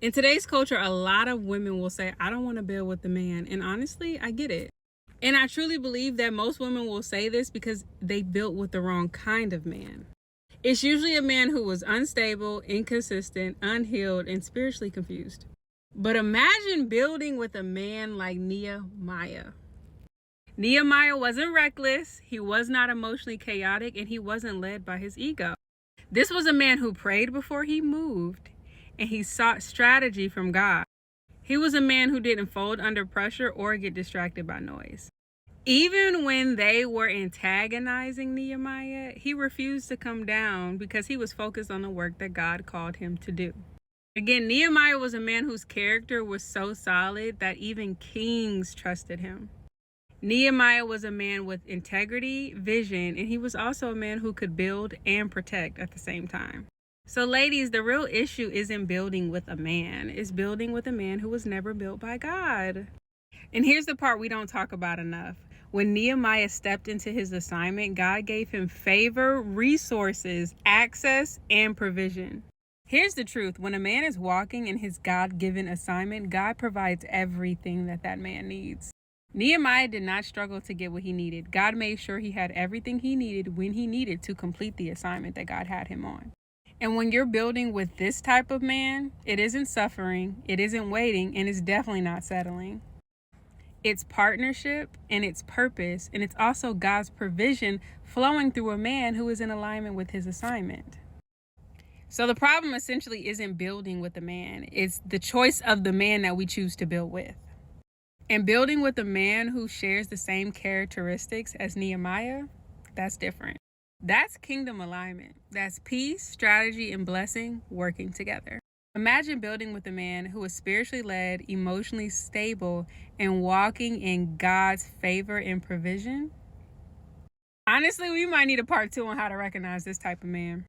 In today's culture, a lot of women will say, I don't want to build with the man. And honestly, I get it. And I truly believe that most women will say this because they built with the wrong kind of man. It's usually a man who was unstable, inconsistent, unhealed, and spiritually confused. But imagine building with a man like Nehemiah. Nehemiah wasn't reckless, he was not emotionally chaotic, and he wasn't led by his ego. This was a man who prayed before he moved, and he sought strategy from God. He was a man who didn't fold under pressure or get distracted by noise. Even when they were antagonizing Nehemiah, he refused to come down because he was focused on the work that God called him to do. Again, Nehemiah was a man whose character was so solid that even kings trusted him. Nehemiah was a man with integrity, vision, and he was also a man who could build and protect at the same time. So ladies, the real issue isn't building with a man. It's building with a man who was never built by God. And here's the part we don't talk about enough. When Nehemiah stepped into his assignment, God gave him favor, resources, access, and provision. Here's the truth. When a man is walking in his God-given assignment, God provides everything that man needs. Nehemiah did not struggle to get what he needed. God made sure he had everything he needed when he needed to complete the assignment that God had him on. And when you're building with this type of man, it isn't suffering, it isn't waiting, and it's definitely not settling. It's partnership and it's purpose, and it's also God's provision flowing through a man who is in alignment with his assignment. So the problem essentially isn't building with a man, it's the choice of the man that we choose to build with. And building with a man who shares the same characteristics as Nehemiah, that's different. That's kingdom alignment. That's peace, strategy, and blessing working together. Imagine building with a man who is spiritually led, emotionally stable, and walking in God's favor and provision. Honestly, we might need a part 2 on how to recognize this type of man.